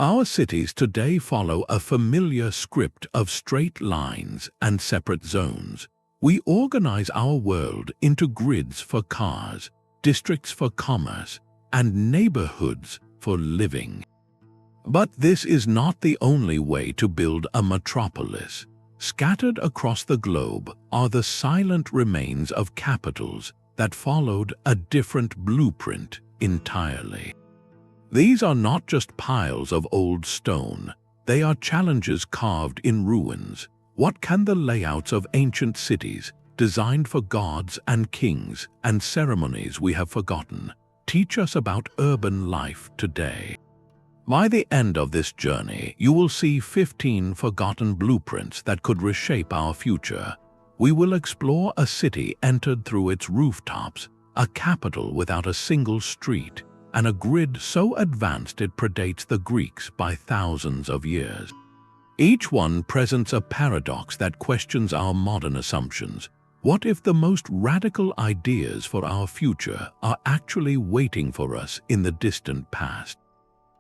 Our cities today follow a familiar script of straight lines and separate zones. We organize our world into grids for cars, districts for commerce, and neighborhoods for living. But this is not the only way to build a metropolis. Scattered across the globe are the silent remains of capitals that followed a different blueprint entirely. These are not just piles of old stone, they are challenges carved in ruins. What can the layouts of ancient cities, designed for gods and kings and ceremonies we have forgotten, teach us about urban life today? By the end of this journey, you will see 15 forgotten blueprints that could reshape our future. We will explore a city entered through its rooftops, a capital without a single street, and a grid so advanced it predates the Greeks by thousands of years. Each one presents a paradox that questions our modern assumptions. What if the most radical ideas for our future are actually waiting for us in the distant past?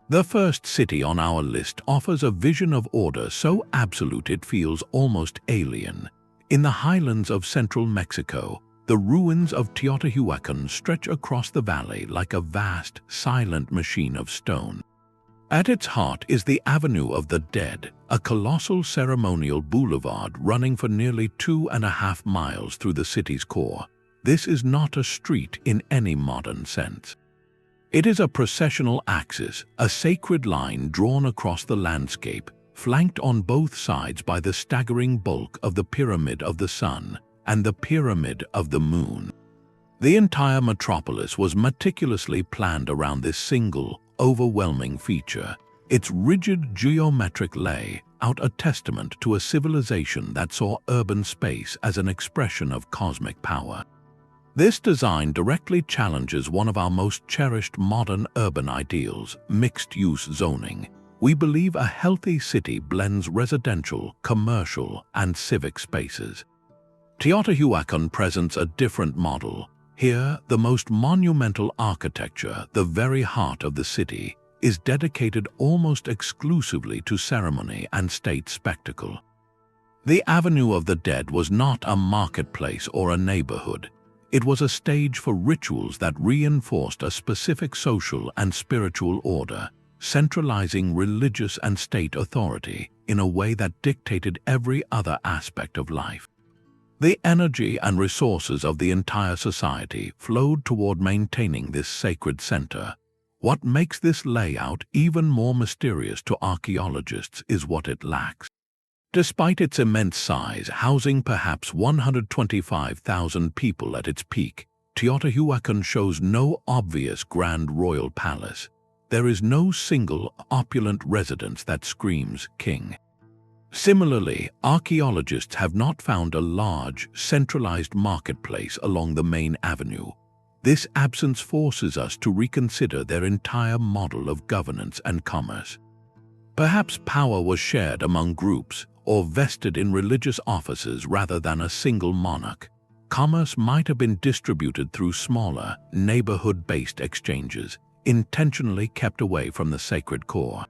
The first city on our list offers a vision of order so absolute it feels almost alien. In the highlands of central Mexico, the ruins of Teotihuacan stretch across the valley like a vast, silent machine of stone. At its heart is the Avenue of the Dead, a colossal ceremonial boulevard running for nearly 2.5 miles through the city's core. This is not a street in any modern sense. It is a processional axis, a sacred line drawn across the landscape, flanked on both sides by the staggering bulk of the Pyramid of the Sun and the Pyramid of the Moon. The entire metropolis was meticulously planned around this single, overwhelming feature. Its rigid geometric layout a testament to a civilization that saw urban space as an expression of cosmic power. This design directly challenges one of our most cherished modern urban ideals, mixed-use zoning. We believe a healthy city blends residential, commercial, and civic spaces. Teotihuacan presents a different model. Here, the most monumental architecture, the very heart of the city, is dedicated almost exclusively to ceremony and state spectacle. The Avenue of the Dead was not a marketplace or a neighborhood. It was a stage for rituals that reinforced a specific social and spiritual order, centralizing religious and state authority in a way that dictated every other aspect of life. The energy and resources of the entire society flowed toward maintaining this sacred center. What makes this layout even more mysterious to archaeologists is what it lacks. Despite its immense size, housing perhaps 125,000 people at its peak, Teotihuacan shows no obvious grand royal palace. There is no single opulent residence that screams king. Similarly, archaeologists have not found a large, centralized marketplace along the main avenue. This absence forces us to reconsider their entire model of governance and commerce. Perhaps power was shared among groups or vested in religious offices rather than a single monarch. Commerce might have been distributed through smaller, neighborhood-based exchanges, intentionally kept away from the sacred core.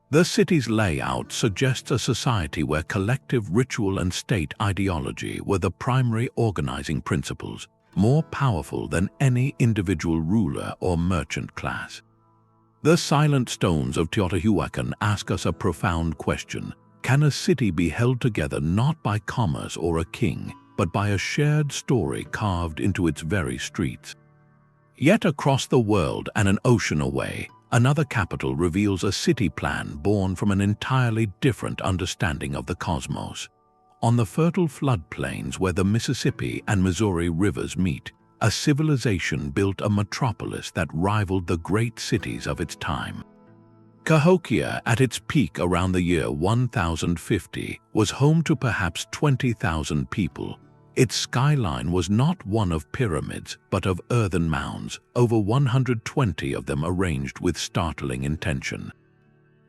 The city's layout suggests a society where collective ritual and state ideology were the primary organizing principles, more powerful than any individual ruler or merchant class. The silent stones of Teotihuacan ask us a profound question. Can a city be held together not by commerce or a king, but by a shared story carved into its very streets? Yet across the world and an ocean away, another capital reveals a city plan born from an entirely different understanding of the cosmos. On the fertile floodplains where the Mississippi and Missouri rivers meet, a civilization built a metropolis that rivaled the great cities of its time. Cahokia, at its peak around the year 1050, was home to perhaps 20,000 people. Its skyline was not one of pyramids, but of earthen mounds, over 120 of them arranged with startling intention.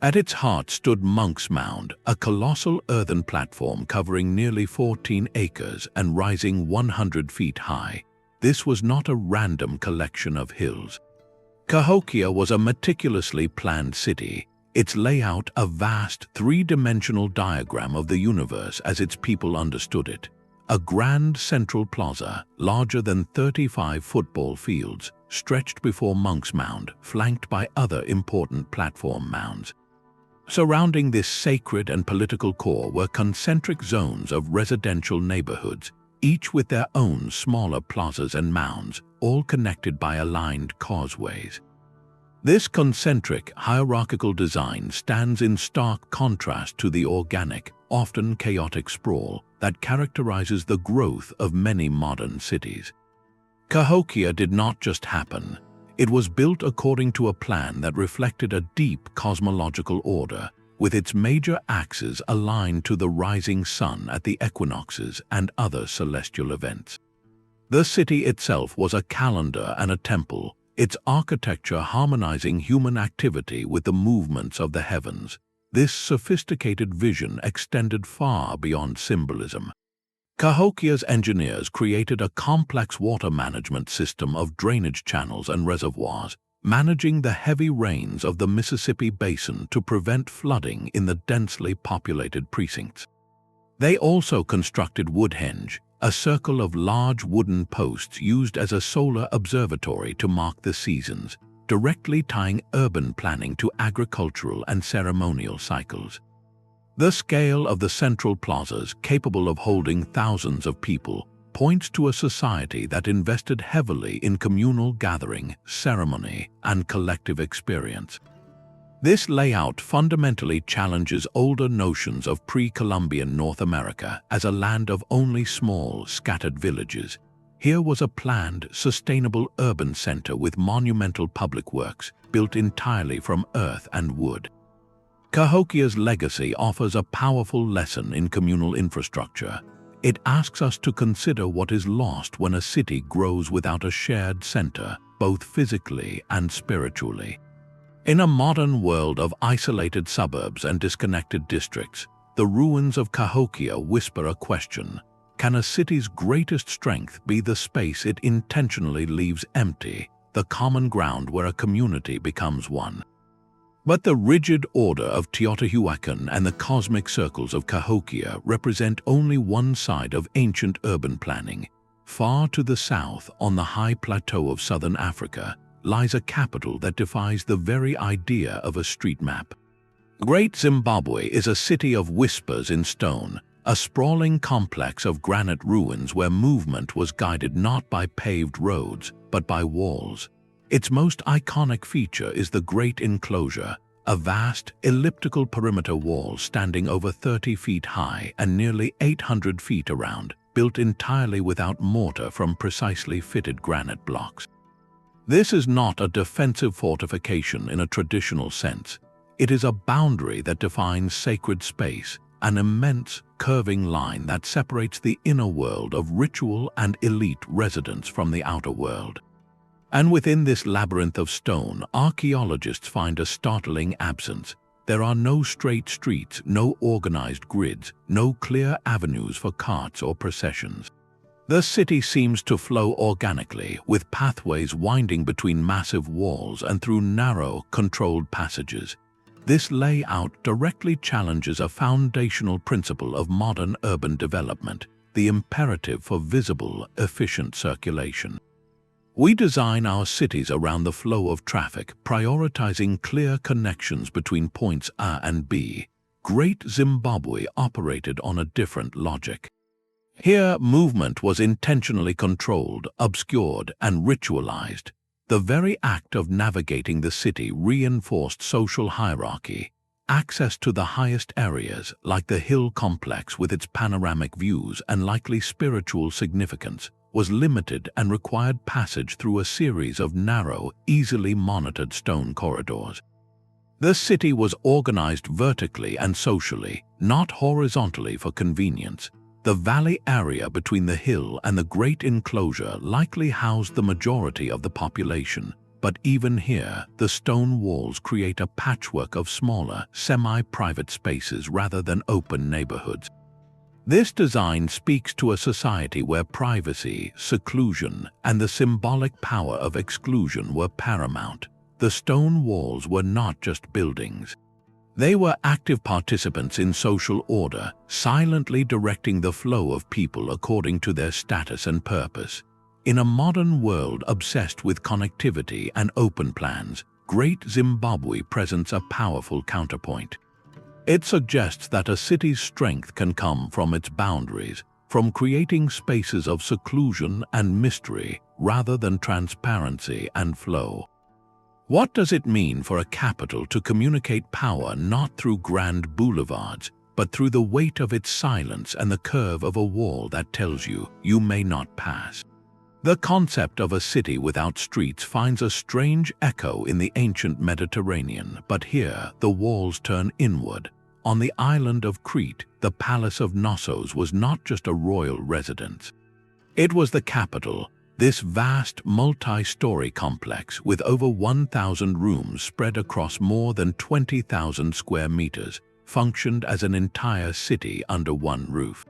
At its heart stood Monk's Mound, a colossal earthen platform covering nearly 14 acres and rising 100 feet high. This was not a random collection of hills. Cahokia was a meticulously planned city. its layout a vast three-dimensional diagram of the universe as its people understood it. A grand central plaza, larger than 35 football fields, stretched before Monk's Mound, flanked by other important platform mounds. Surrounding this sacred and political core were concentric zones of residential neighborhoods, each with their own smaller plazas and mounds, all connected by aligned causeways. This concentric, hierarchical design stands in stark contrast to the organic, often chaotic sprawl that characterizes the growth of many modern cities. Cahokia did not just happen. It was built according to a plan that reflected a deep cosmological order, with its major axes aligned to the rising sun at the equinoxes and other celestial events. The city itself was a calendar and a temple, its architecture harmonizing human activity with the movements of the heavens. This sophisticated vision extended far beyond symbolism. Cahokia's engineers created a complex water management system of drainage channels and reservoirs, managing the heavy rains of the Mississippi Basin to prevent flooding in the densely populated precincts. They also constructed Mohenjo-Daro, a circle of large wooden posts used as a solar observatory to mark the seasons, directly tying urban planning to agricultural and ceremonial cycles. The scale of the central plazas, capable of holding thousands of people, points to a society that invested heavily in communal gathering, ceremony, and collective experience. This layout fundamentally challenges older notions of pre-Columbian North America as a land of only small, scattered villages. Here was a planned, sustainable urban center with monumental public works, built entirely from earth and wood. Cahokia's legacy offers a powerful lesson in communal infrastructure. It asks us to consider what is lost when a city grows without a shared center, both physically and spiritually. In a modern world of isolated suburbs and disconnected districts, the ruins of Cahokia whisper a question. Can a city's greatest strength be the space it intentionally leaves empty, the common ground where a community becomes one? But the rigid order of Teotihuacan and the cosmic circles of Cahokia represent only one side of ancient urban planning. Far to the south, on the high plateau of southern Africa, lies a capital that defies the very idea of a street map. Great Zimbabwe is a city of whispers in stone, a sprawling complex of granite ruins where movement was guided not by paved roads, but by walls. Its most iconic feature is the Great Enclosure, a vast, elliptical perimeter wall standing over 30 feet high and nearly 800 feet around, built entirely without mortar from precisely fitted granite blocks. This is not a defensive fortification in a traditional sense. It is a boundary that defines sacred space, an immense, curving line that separates the inner world of ritual and elite residents from the outer world. And within this labyrinth of stone, archaeologists find a startling absence. There are no straight streets, no organized grids, no clear avenues for carts or processions. The city seems to flow organically, with pathways winding between massive walls and through narrow, controlled passages. This layout directly challenges a foundational principle of modern urban development, the imperative for visible, efficient circulation. We design our cities around the flow of traffic, prioritizing clear connections between points A and B. Great Zimbabwe operated on a different logic. Here, movement was intentionally controlled, obscured, and ritualized. The very act of navigating the city reinforced social hierarchy. Access to the highest areas, like the hill complex with its panoramic views and likely spiritual significance, was limited and required passage through a series of narrow, easily monitored stone corridors. The city was organized vertically and socially, not horizontally for convenience. The valley area between the hill and the great enclosure likely housed the majority of the population, but even here, the stone walls create a patchwork of smaller, semi-private spaces rather than open neighborhoods. This design speaks to a society where privacy, seclusion, and the symbolic power of exclusion were paramount. The stone walls were not just buildings. They were active participants in social order, silently directing the flow of people according to their status and purpose. In a modern world obsessed with connectivity and open plans, Great Zimbabwe presents a powerful counterpoint. It suggests that a city's strength can come from its boundaries, from creating spaces of seclusion and mystery rather than transparency and flow. What does it mean for a capital to communicate power not through grand boulevards, but through the weight of its silence and the curve of a wall that tells you may not pass? The concept of a city without streets finds a strange echo in the ancient Mediterranean, but here the walls turn inward. On the island of Crete, the palace of Knossos was not just a royal residence. It was the capital. This vast multi-story complex with over 1,000 rooms spread across more than 20,000 square meters functioned as an entire city under one roof.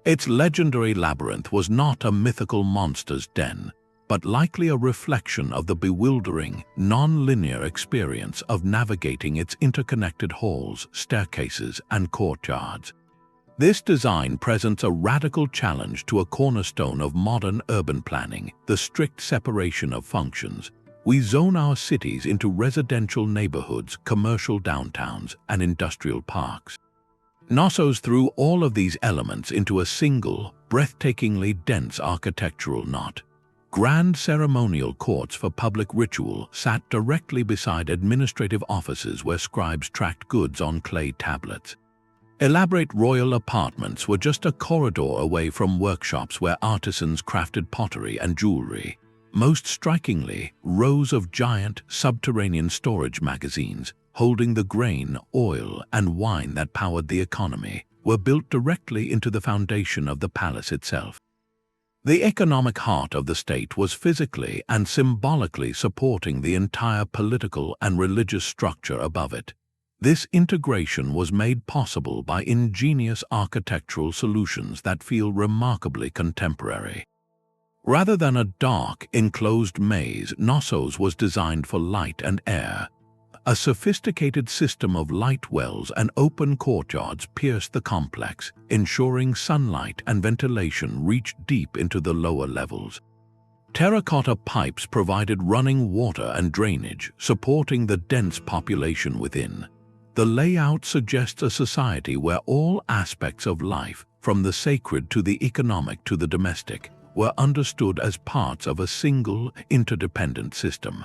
Its legendary labyrinth was not a mythical monster's den, but likely a reflection of the bewildering, non-linear experience of navigating its interconnected halls, staircases, and courtyards. This design presents a radical challenge to a cornerstone of modern urban planning, the strict separation of functions. We zone our cities into residential neighborhoods, commercial downtowns, and industrial parks. Knossos threw all of these elements into a single, breathtakingly dense architectural knot. Grand ceremonial courts for public ritual sat directly beside administrative offices where scribes tracked goods on clay tablets. Elaborate royal apartments were just a corridor away from workshops where artisans crafted pottery and jewelry. Most strikingly, rows of giant, subterranean storage magazines, holding the grain, oil, and wine that powered the economy, were built directly into the foundation of the palace itself. The economic heart of the state was physically and symbolically supporting the entire political and religious structure above it. This integration was made possible by ingenious architectural solutions that feel remarkably contemporary. Rather than a dark, enclosed maze, Knossos was designed for light and air. A sophisticated system of light wells and open courtyards pierced the complex, ensuring sunlight and ventilation reached deep into the lower levels. Terracotta pipes provided running water and drainage, supporting the dense population within. The layout suggests a society where all aspects of life, from the sacred to the economic to the domestic, were understood as parts of a single, interdependent system.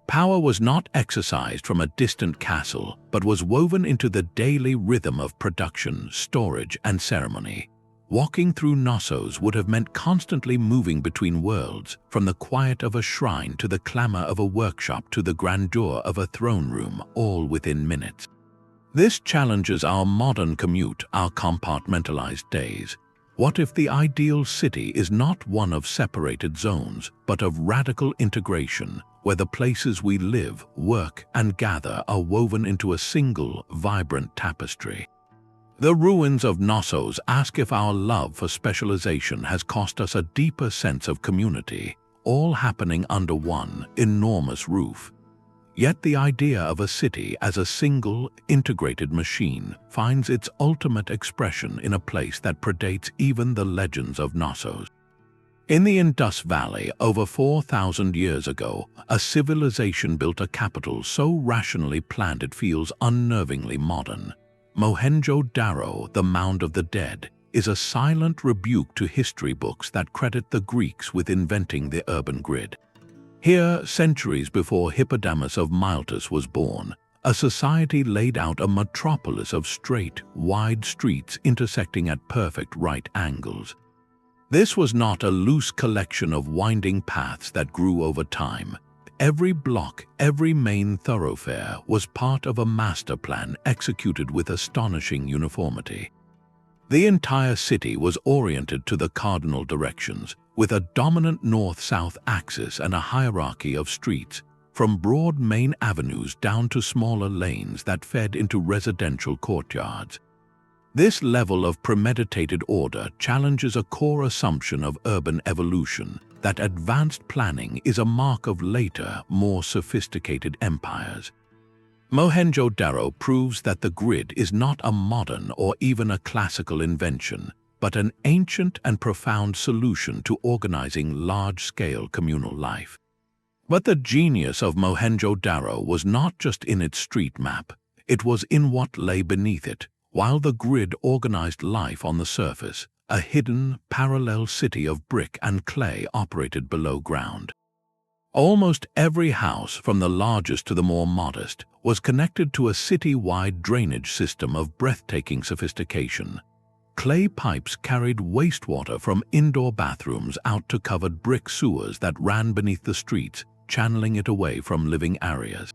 Power was not exercised from a distant castle, but was woven into the daily rhythm of production, storage, and ceremony. Walking through Knossos would have meant constantly moving between worlds, from the quiet of a shrine to the clamor of a workshop to the grandeur of a throne room, all within minutes. This challenges our modern commute, our compartmentalized days. What if the ideal city is not one of separated zones, but of radical integration, where the places we live, work, and gather are woven into a single, vibrant tapestry? The ruins of Knossos ask if our love for specialization has cost us a deeper sense of community, all happening under one enormous roof. Yet the idea of a city as a single, integrated machine finds its ultimate expression in a place that predates even the legends of Knossos. In the Indus Valley, over 4,000 years ago, a civilization built a capital so rationally planned it feels unnervingly modern. Mohenjo-Daro, the Mound of the Dead, is a silent rebuke to history books that credit the Greeks with inventing the urban grid. Here, centuries before Hippodamus of Miletus was born, a society laid out a metropolis of straight, wide streets intersecting at perfect right angles. This was not a loose collection of winding paths that grew over time. Every block, every main thoroughfare was part of a master plan executed with astonishing uniformity. The entire city was oriented to the cardinal directions, with a dominant north-south axis and a hierarchy of streets, from broad main avenues down to smaller lanes that fed into residential courtyards. This level of premeditated order challenges a core assumption of urban evolution, that advanced planning is a mark of later, more sophisticated empires. Mohenjo-Daro proves that the grid is not a modern or even a classical invention, but an ancient and profound solution to organizing large-scale communal life. But the genius of Mohenjo-Daro was not just in its street map, it was in what lay beneath it. While the grid organized life on the surface, a hidden, parallel city of brick and clay operated below ground. Almost every house, from the largest to the more modest, was connected to a city-wide drainage system of breathtaking sophistication. Clay pipes carried wastewater from indoor bathrooms out to covered brick sewers that ran beneath the streets, channeling it away from living areas.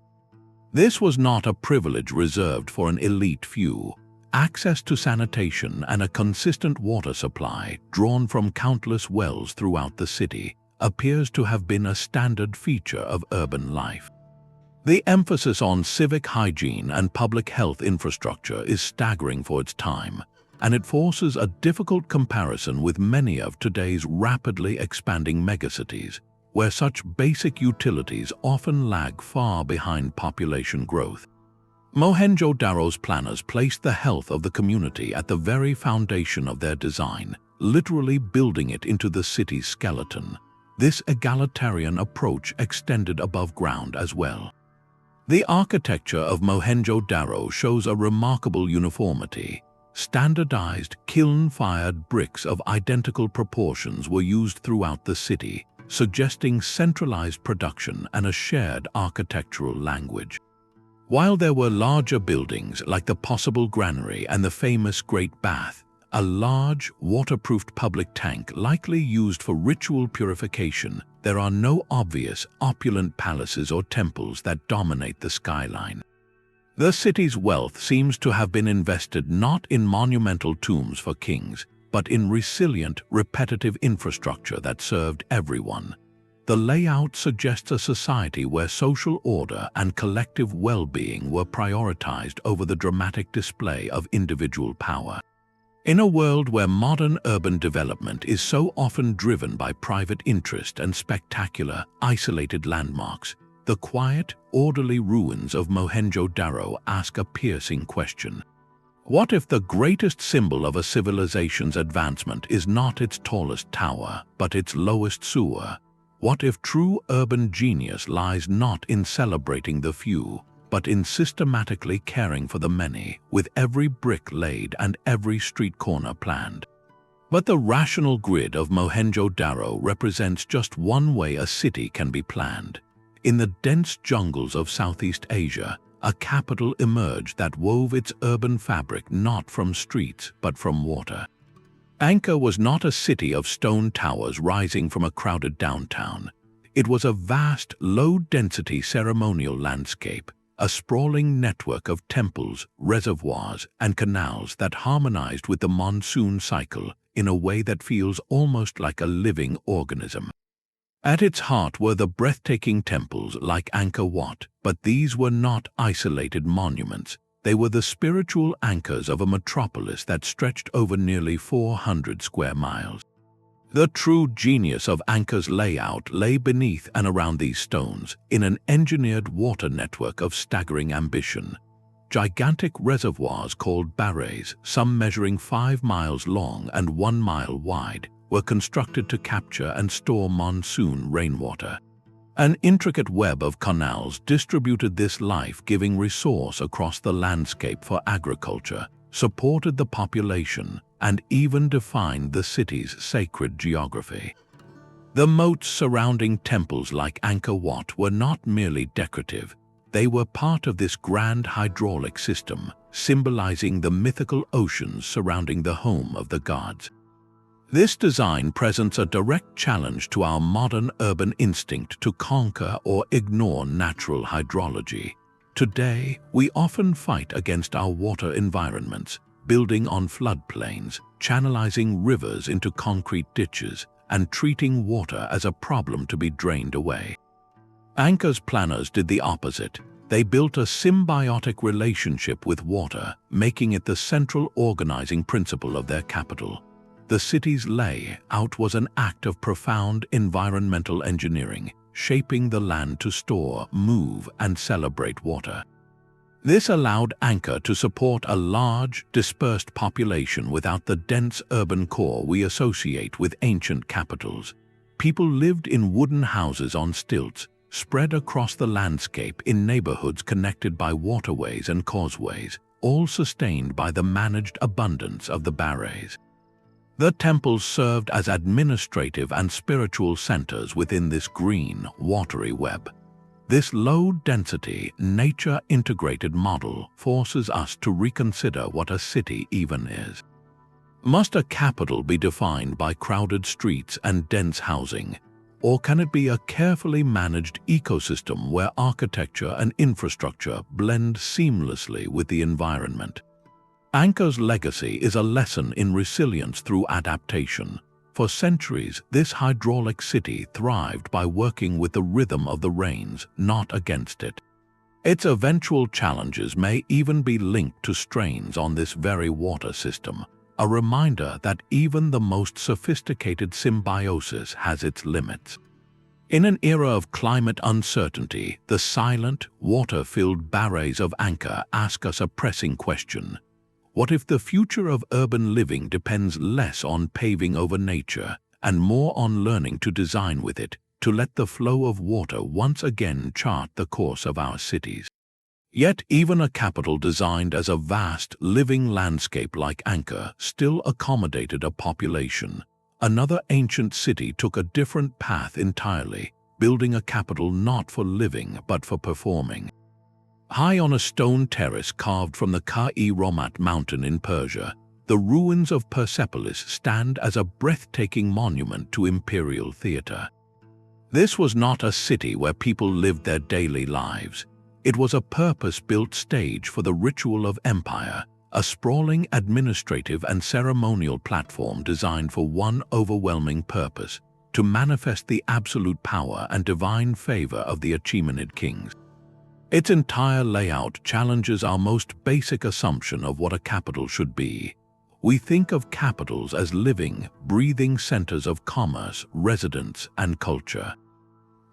This was not a privilege reserved for an elite few. Access to sanitation and a consistent water supply, drawn from countless wells throughout the city, appears to have been a standard feature of urban life. The emphasis on civic hygiene and public health infrastructure is staggering for its time, and it forces a difficult comparison with many of today's rapidly expanding megacities, where such basic utilities often lag far behind population growth. Mohenjo-Daro's planners placed the health of the community at the very foundation of their design, literally building it into the city's skeleton. This egalitarian approach extended above ground as well. The architecture of Mohenjo-Daro shows a remarkable uniformity. Standardized, kiln-fired bricks of identical proportions were used throughout the city, suggesting centralized production and a shared architectural language. While there were larger buildings like the possible granary and the famous Great Bath, a large, waterproofed public tank likely used for ritual purification, there are no obvious, opulent palaces or temples that dominate the skyline. The city's wealth seems to have been invested not in monumental tombs for kings, but in resilient, repetitive infrastructure that served everyone. The layout suggests a society where social order and collective well-being were prioritized over the dramatic display of individual power. In a world where modern urban development is so often driven by private interest and spectacular, isolated landmarks, the quiet, orderly ruins of Mohenjo-Daro ask a piercing question. What if the greatest symbol of a civilization's advancement is not its tallest tower, but its lowest sewer? What if true urban genius lies not in celebrating the few, but in systematically caring for the many, with every brick laid and every street corner planned? But the rational grid of Mohenjo-Daro represents just one way a city can be planned. In the dense jungles of Southeast Asia, a capital emerged that wove its urban fabric not from streets but from water. Angkor was not a city of stone towers rising from a crowded downtown. It was a vast, low-density ceremonial landscape, a sprawling network of temples, reservoirs, and canals that harmonized with the monsoon cycle in a way that feels almost like a living organism. At its heart were the breathtaking temples like Angkor Wat, but these were not isolated monuments. They were the spiritual anchors of a metropolis that stretched over nearly 400 square miles. The true genius of Angkor's layout lay beneath and around these stones, in an engineered water network of staggering ambition. Gigantic reservoirs called barrays, some measuring 5 miles long and 1 mile wide, were constructed to capture and store monsoon rainwater. An intricate web of canals distributed this life-giving resource across the landscape for agriculture, supported the population, and even defined the city's sacred geography. The moats surrounding temples like Angkor Wat were not merely decorative. They were part of this grand hydraulic system, symbolizing the mythical oceans surrounding the home of the gods. This design presents a direct challenge to our modern urban instinct to conquer or ignore natural hydrology. Today, we often fight against our water environments, building on floodplains, channelizing rivers into concrete ditches, and treating water as a problem to be drained away. Angkor's planners did the opposite. They built a symbiotic relationship with water, making it the central organizing principle of their capital. The city's layout was an act of profound environmental engineering, shaping the land to store, move, and celebrate water. This allowed Angkor to support a large, dispersed population without the dense urban core we associate with ancient capitals. People lived in wooden houses on stilts, spread across the landscape in neighborhoods connected by waterways and causeways, all sustained by the managed abundance of the barrays. The temples served as administrative and spiritual centers within this green, watery web. This low-density, nature-integrated model forces us to reconsider what a city even is. Must a capital be defined by crowded streets and dense housing, or can it be a carefully managed ecosystem where architecture and infrastructure blend seamlessly with the environment? Angkor's legacy is a lesson in resilience through adaptation. For centuries, this hydraulic city thrived by working with the rhythm of the rains, not against it. Its eventual challenges may even be linked to strains on this very water system, a reminder that even the most sophisticated symbiosis has its limits. In an era of climate uncertainty, the silent, water-filled barrays of Angkor ask us a pressing question. What if the future of urban living depends less on paving over nature and more on learning to design with it, to let the flow of water once again chart the course of our cities? Yet even a capital designed as a vast, living landscape like Angkor still accommodated a population. Another ancient city took a different path entirely, building a capital not for living but for performing. High on a stone terrace carved from the Ka-i-Romat mountain in Persia, the ruins of Persepolis stand as a breathtaking monument to imperial theater. This was not a city where people lived their daily lives. It was a purpose-built stage for the ritual of empire, a sprawling administrative and ceremonial platform designed for one overwhelming purpose: to manifest the absolute power and divine favor of the Achaemenid kings. Its entire layout challenges our most basic assumption of what a capital should be. We think of capitals as living, breathing centers of commerce, residence, and culture.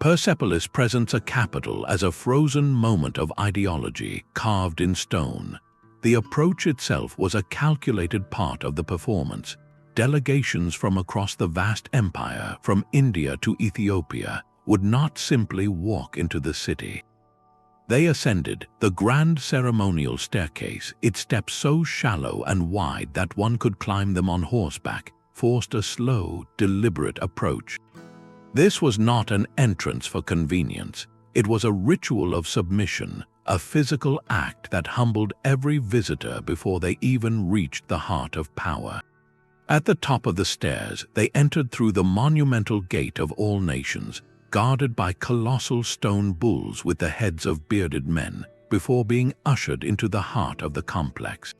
Persepolis presents a capital as a frozen moment of ideology carved in stone. The approach itself was a calculated part of the performance. Delegations from across the vast empire, from India to Ethiopia, would not simply walk into the city. They ascended the grand ceremonial staircase, its steps so shallow and wide that one could climb them on horseback, forced a slow, deliberate approach. This was not an entrance for convenience. It was a ritual of submission, a physical act that humbled every visitor before they even reached the heart of power. At the top of the stairs, they entered through the monumental gate of all nations, guarded by colossal stone bulls with the heads of bearded men, before being ushered into the heart of the complex.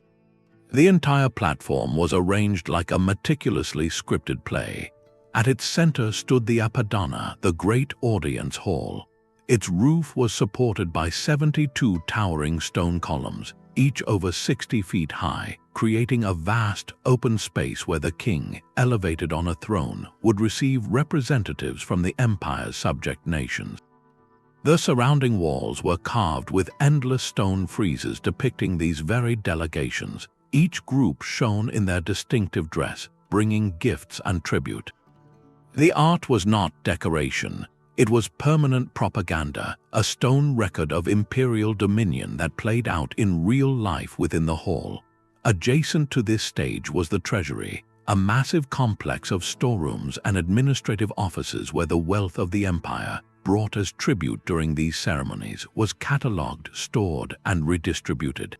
The entire platform was arranged like a meticulously scripted play. At its center stood the Apadana, the great audience hall. Its roof was supported by 72 towering stone columns, each over 60 feet high, creating a vast, open space where the king, elevated on a throne, would receive representatives from the empire's subject nations. The surrounding walls were carved with endless stone friezes depicting these very delegations, each group shown in their distinctive dress, bringing gifts and tribute. The art was not decoration. It was permanent propaganda, a stone record of imperial dominion that played out in real life within the hall. Adjacent to this stage was the treasury, a massive complex of storerooms and administrative offices where the wealth of the empire, brought as tribute during these ceremonies, was catalogued, stored, and redistributed.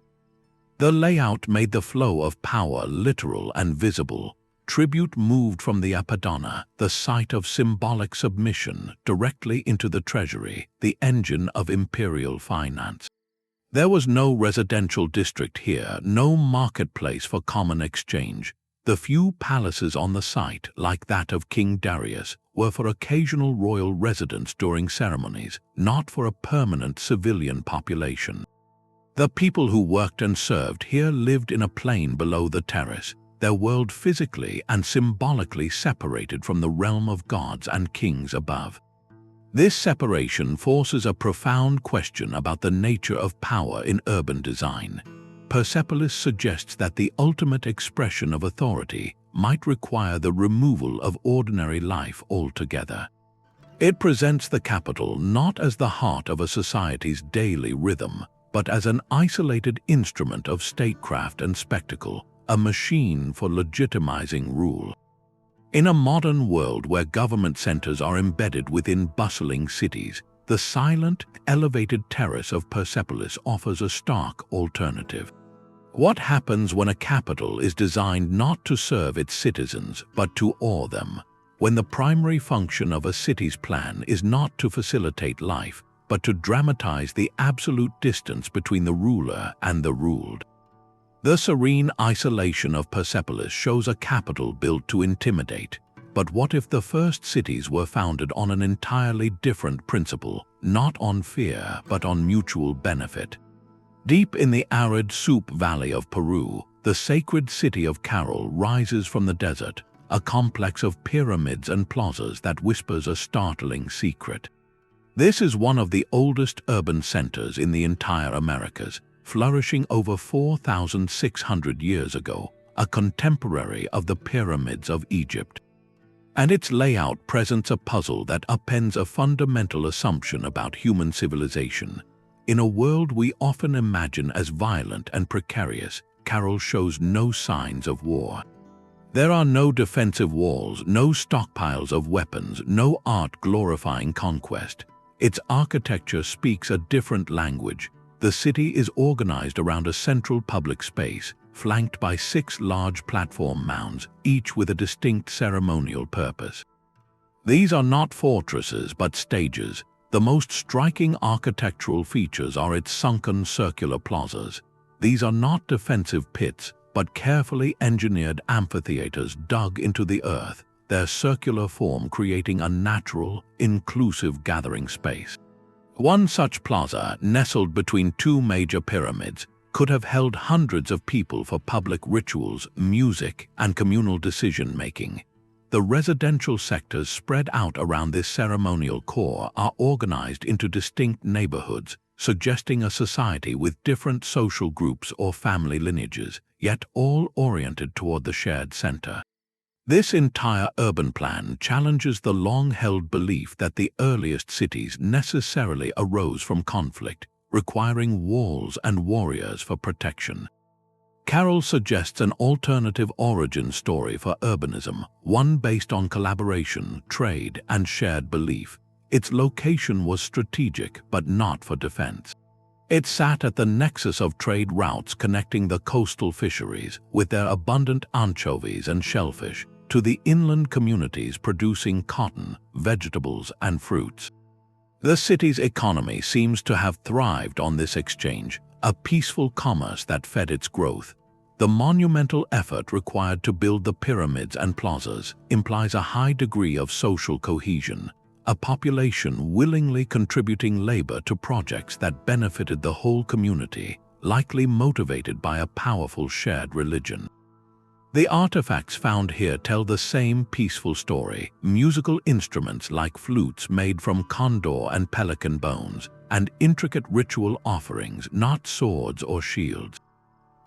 The layout made the flow of power literal and visible. Tribute moved from the Apadana, the site of symbolic submission, directly into the treasury, the engine of imperial finance. There was no residential district here, no marketplace for common exchange. The few palaces on the site, like that of King Darius, were for occasional royal residence during ceremonies, not for a permanent civilian population. The people who worked and served here lived in a plain below the terrace, their world physically and symbolically separated from the realm of gods and kings above. This separation forces a profound question about the nature of power in urban design. Persepolis suggests that the ultimate expression of authority might require the removal of ordinary life altogether. It presents the capital not as the heart of a society's daily rhythm, but as an isolated instrument of statecraft and spectacle, a machine for legitimizing rule. In a modern world where government centers are embedded within bustling cities, the silent, elevated terrace of Persepolis offers a stark alternative. What happens when a capital is designed not to serve its citizens, but to awe them? When the primary function of a city's plan is not to facilitate life, but to dramatize the absolute distance between the ruler and the ruled? The serene isolation of Persepolis shows a capital built to intimidate. But what if the first cities were founded on an entirely different principle, not on fear, but on mutual benefit? Deep in the arid Soup Valley of Peru, the sacred city of Caral rises from the desert, a complex of pyramids and plazas that whispers a startling secret. This is one of the oldest urban centers in the entire Americas, flourishing over 4,600 years ago, a contemporary of the pyramids of Egypt. And its layout presents a puzzle that upends a fundamental assumption about human civilization. In a world we often imagine as violent and precarious, Caral shows no signs of war. There are no defensive walls, no stockpiles of weapons, no art glorifying conquest. Its architecture speaks a different language. The city is organized around a central public space, flanked by 6 large platform mounds, each with a distinct ceremonial purpose. These are not fortresses but stages. The most striking architectural features are its sunken circular plazas. These are not defensive pits, but carefully engineered amphitheaters dug into the earth, their circular form creating a natural, inclusive gathering space. One such plaza, nestled between 2 major pyramids, could have held hundreds of people for public rituals, music, and communal decision-making. The residential sectors spread out around this ceremonial core are organized into distinct neighborhoods, suggesting a society with different social groups or family lineages, yet all oriented toward the shared center. This entire urban plan challenges the long-held belief that the earliest cities necessarily arose from conflict, requiring walls and warriors for protection. Caral suggests an alternative origin story for urbanism, one based on collaboration, trade, and shared belief. Its location was strategic, but not for defense. It sat at the nexus of trade routes connecting the coastal fisheries, with their abundant anchovies and shellfish, to the inland communities producing cotton, vegetables, and fruits. The city's economy seems to have thrived on this exchange, a peaceful commerce that fed its growth. The monumental effort required to build the pyramids and plazas implies a high degree of social cohesion, a population willingly contributing labor to projects that benefited the whole community, likely motivated by a powerful shared religion. The artifacts found here tell the same peaceful story: musical instruments like flutes made from condor and pelican bones, and intricate ritual offerings, not swords or shields.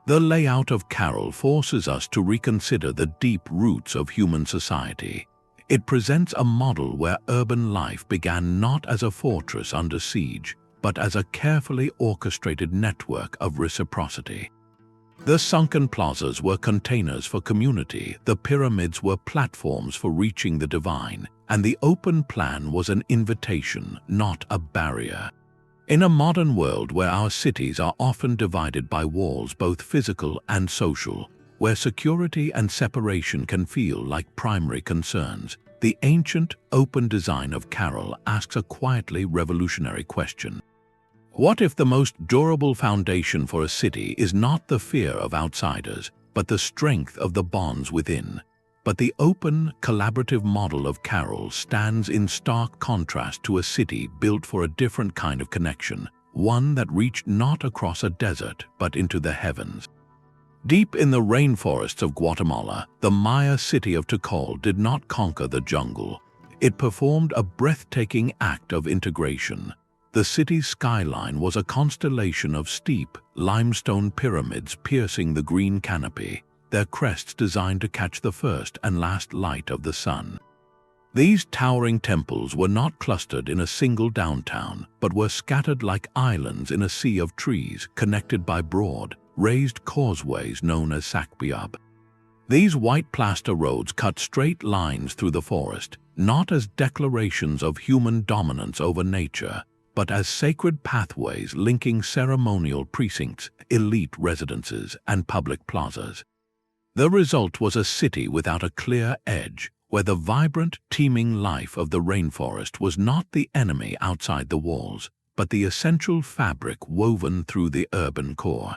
The layout of Caral forces us to reconsider the deep roots of human society. It presents a model where urban life began not as a fortress under siege, but as a carefully orchestrated network of reciprocity. The sunken plazas were containers for community, the pyramids were platforms for reaching the divine, and the open plan was an invitation, not a barrier. In a modern world where our cities are often divided by walls, both physical and social, where security and separation can feel like primary concerns, the ancient, open design of Caral asks a quietly revolutionary question. What if the most durable foundation for a city is not the fear of outsiders, but the strength of the bonds within? But the open, collaborative model of Caral stands in stark contrast to a city built for a different kind of connection, one that reached not across a desert, but into the heavens. Deep in the rainforests of Guatemala, the Maya city of Tikal did not conquer the jungle. It performed a breathtaking act of integration. The city's skyline was a constellation of steep, limestone pyramids piercing the green canopy, their crests designed to catch the first and last light of the sun. These towering temples were not clustered in a single downtown, but were scattered like islands in a sea of trees connected by broad, raised causeways known as sakbiab. These white plaster roads cut straight lines through the forest, not as declarations of human dominance over nature, but as sacred pathways linking ceremonial precincts, elite residences, and public plazas. The result was a city without a clear edge, where the vibrant, teeming life of the rainforest was not the enemy outside the walls, but the essential fabric woven through the urban core.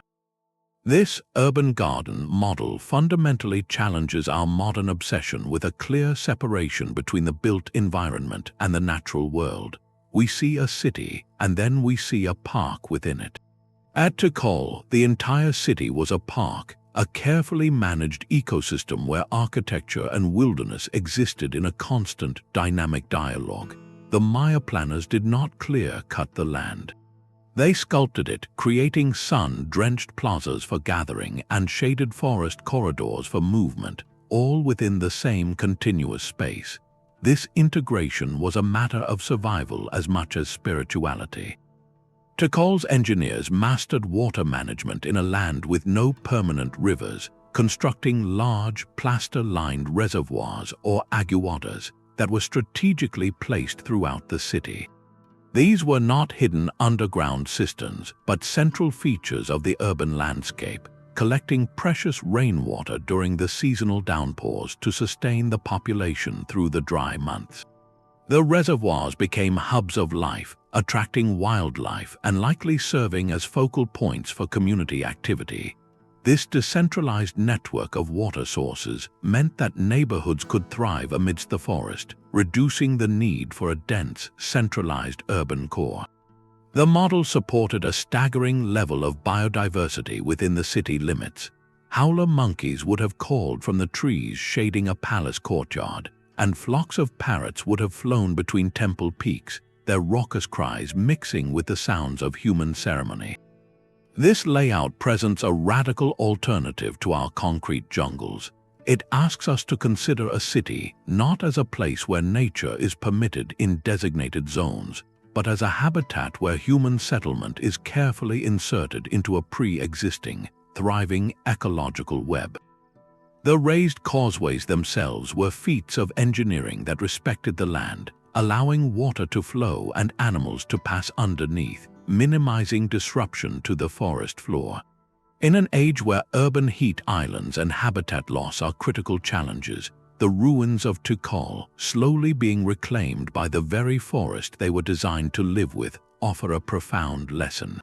This urban garden model fundamentally challenges our modern obsession with a clear separation between the built environment and the natural world. We see a city, and then we see a park within it. At Tikal, the entire city was a park, a carefully managed ecosystem where architecture and wilderness existed in a constant, dynamic dialogue. The Maya planners did not clear-cut the land. They sculpted it, creating sun-drenched plazas for gathering and shaded forest corridors for movement, all within the same continuous space. This integration was a matter of survival as much as spirituality. Tikal's engineers mastered water management in a land with no permanent rivers, constructing large, plaster-lined reservoirs or aguadas that were strategically placed throughout the city. These were not hidden underground cisterns, but central features of the urban landscape, collecting precious rainwater during the seasonal downpours to sustain the population through the dry months. The reservoirs became hubs of life, attracting wildlife and likely serving as focal points for community activity. This decentralized network of water sources meant that neighborhoods could thrive amidst the forest, reducing the need for a dense, centralized urban core. The model supported a staggering level of biodiversity within the city limits. Howler monkeys would have called from the trees shading a palace courtyard, and flocks of parrots would have flown between temple peaks, their raucous cries mixing with the sounds of human ceremony. This layout presents a radical alternative to our concrete jungles. It asks us to consider a city not as a place where nature is permitted in designated zones, but as a habitat where human settlement is carefully inserted into a pre-existing, thriving ecological web. The raised causeways themselves were feats of engineering that respected the land, allowing water to flow and animals to pass underneath, minimizing disruption to the forest floor. In an age where urban heat islands and habitat loss are critical challenges, the ruins of Tikal, slowly being reclaimed by the very forest they were designed to live with, offer a profound lesson.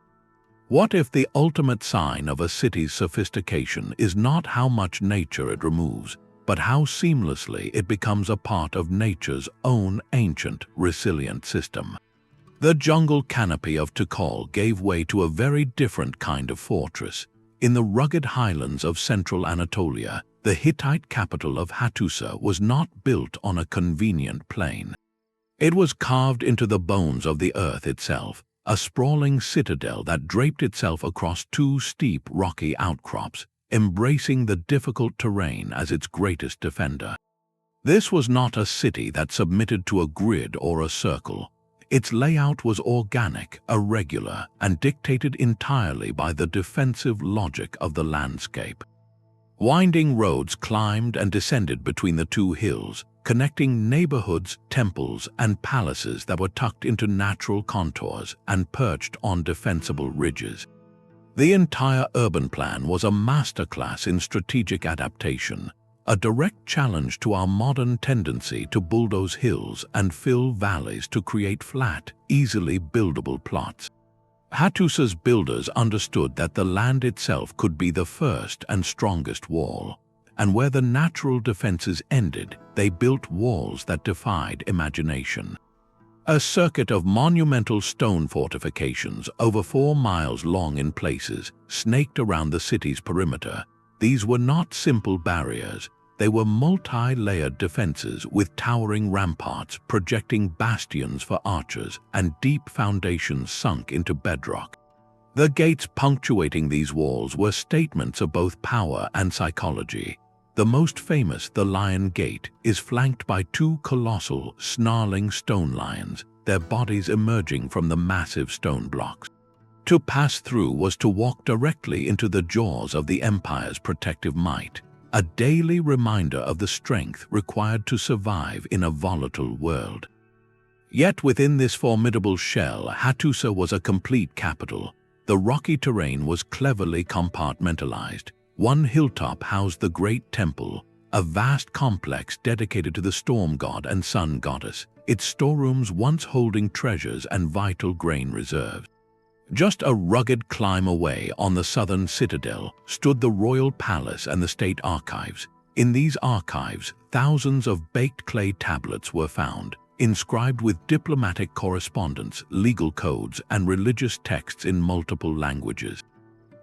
What if the ultimate sign of a city's sophistication is not how much nature it removes, but how seamlessly it becomes a part of nature's own ancient, resilient system? The jungle canopy of Tikal gave way to a very different kind of fortress. In the rugged highlands of central Anatolia, the Hittite capital of Hattusa was not built on a convenient plain. It was carved into the bones of the earth itself, a sprawling citadel that draped itself across two steep rocky outcrops, embracing the difficult terrain as its greatest defender. This was not a city that submitted to a grid or a circle. Its layout was organic, irregular, and dictated entirely by the defensive logic of the landscape. Winding roads climbed and descended between the two hills, connecting neighborhoods, temples, and palaces that were tucked into natural contours and perched on defensible ridges. The entire urban plan was a masterclass in strategic adaptation, a direct challenge to our modern tendency to bulldoze hills and fill valleys to create flat, easily buildable plots. Hattusa's builders understood that the land itself could be the first and strongest wall, and where the natural defenses ended, they built walls that defied imagination. A circuit of monumental stone fortifications over 4 miles long in places snaked around the city's perimeter. These were not simple barriers. They were multi-layered defenses with towering ramparts projecting bastions for archers and deep foundations sunk into bedrock. The gates punctuating these walls were statements of both power and psychology. The most famous, the Lion Gate, is flanked by two colossal, snarling stone lions, their bodies emerging from the massive stone blocks. To pass through was to walk directly into the jaws of the Empire's protective might, a daily reminder of the strength required to survive in a volatile world. Yet within this formidable shell, Hattusa was a complete capital. The rocky terrain was cleverly compartmentalized. One hilltop housed the Great Temple, a vast complex dedicated to the storm god and sun goddess, its storerooms once holding treasures and vital grain reserves. Just a rugged climb away on the southern citadel stood the royal palace and the state archives. In these archives, thousands of baked clay tablets were found, inscribed with diplomatic correspondence, legal codes, and religious texts in multiple languages.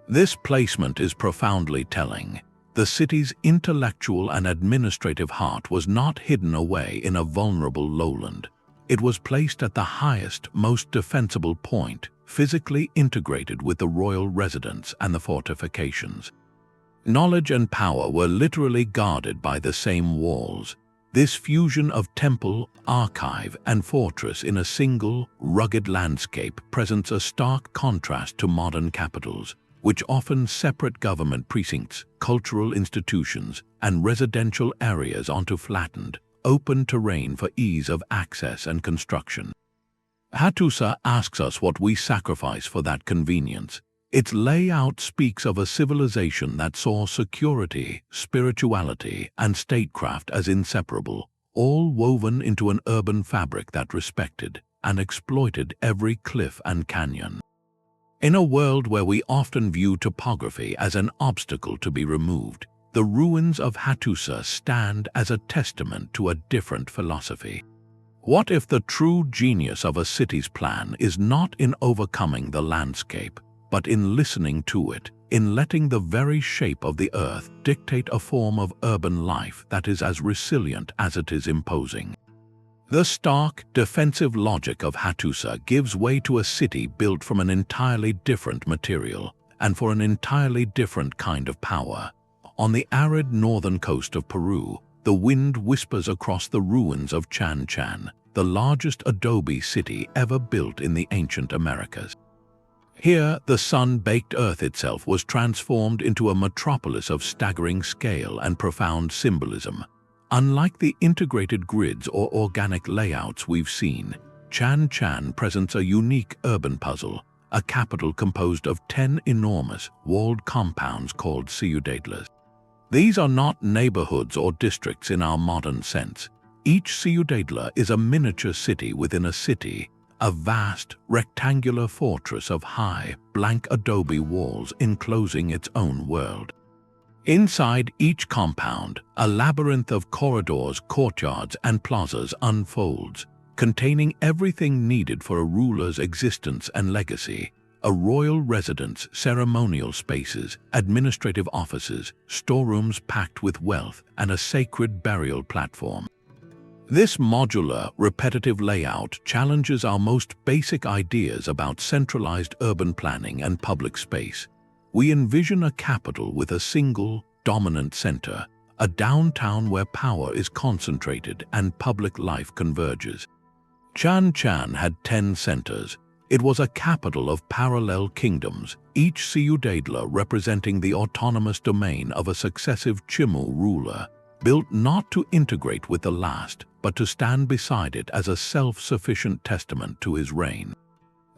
This placement is profoundly telling. The city's intellectual and administrative heart was not hidden away in a vulnerable lowland. It was placed at the highest, most defensible point, physically integrated with the royal residence and the fortifications. Knowledge and power were literally guarded by the same walls. This fusion of temple, archive, and fortress in a single, rugged landscape presents a stark contrast to modern capitals, which often separate government precincts, cultural institutions, and residential areas onto flattened, open terrain for ease of access and construction. Hattusa asks us what we sacrifice for that convenience. Its layout speaks of a civilization that saw security, spirituality, and statecraft as inseparable, all woven into an urban fabric that respected and exploited every cliff and canyon. In a world where we often view topography as an obstacle to be removed, the ruins of Hattusa stand as a testament to a different philosophy. What if the true genius of a city's plan is not in overcoming the landscape, but in listening to it, in letting the very shape of the earth dictate a form of urban life that is as resilient as it is imposing? The stark, defensive logic of Hattusa gives way to a city built from an entirely different material and for an entirely different kind of power. On the arid northern coast of Peru, the wind whispers across the ruins of Chan Chan, the largest adobe city ever built in the ancient Americas. Here, the sun-baked earth itself was transformed into a metropolis of staggering scale and profound symbolism. Unlike the integrated grids or organic layouts we've seen, Chan Chan presents a unique urban puzzle, a capital composed of 10 enormous, walled compounds called ciudadelas. These are not neighborhoods or districts in our modern sense. Each ciudadela is a miniature city within a city, a vast, rectangular fortress of high, blank adobe walls enclosing its own world. Inside each compound, a labyrinth of corridors, courtyards, and plazas unfolds, containing everything needed for a ruler's existence and legacy: a royal residence, ceremonial spaces, administrative offices, storerooms packed with wealth, and a sacred burial platform. This modular, repetitive layout challenges our most basic ideas about centralized urban planning and public space. We envision a capital with a single, dominant center, a downtown where power is concentrated and public life converges. Chan Chan had 10 centers. It was a capital of parallel kingdoms, each ciudadela representing the autonomous domain of a successive Chimu ruler, built not to integrate with the last, but to stand beside it as a self-sufficient testament to his reign.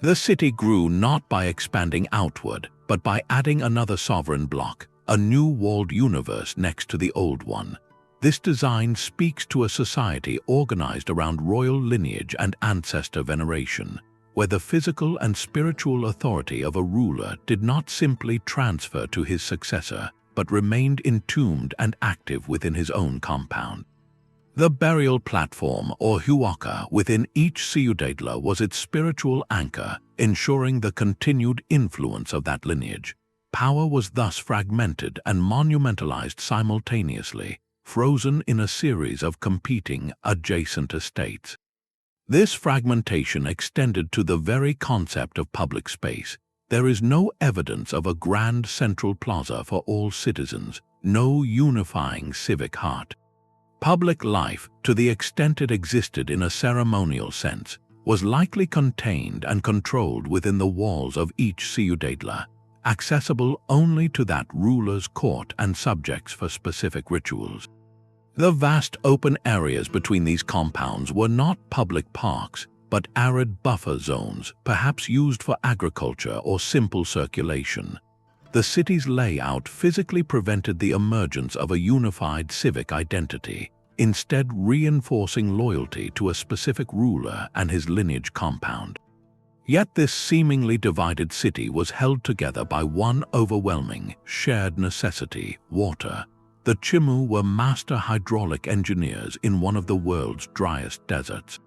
The city grew not by expanding outward, but by adding another sovereign block, a new walled universe next to the old one. This design speaks to a society organized around royal lineage and ancestor veneration, where the physical and spiritual authority of a ruler did not simply transfer to his successor, but remained entombed and active within his own compound. The burial platform, or huaca, within each ciudadela was its spiritual anchor, ensuring the continued influence of that lineage. Power was thus fragmented and monumentalized simultaneously, frozen in a series of competing, adjacent estates. This fragmentation extended to the very concept of public space. There is no evidence of a grand central plaza for all citizens, no unifying civic heart. Public life, to the extent it existed in a ceremonial sense, was likely contained and controlled within the walls of each ciudadela, accessible only to that ruler's court and subjects for specific rituals. The vast open areas between these compounds were not public parks, but arid buffer zones, perhaps used for agriculture or simple circulation. The city's layout physically prevented the emergence of a unified civic identity, instead reinforcing loyalty to a specific ruler and his lineage compound. Yet this seemingly divided city was held together by one overwhelming, shared necessity: water. The Chimu were master hydraulic engineers in one of the world's driest deserts.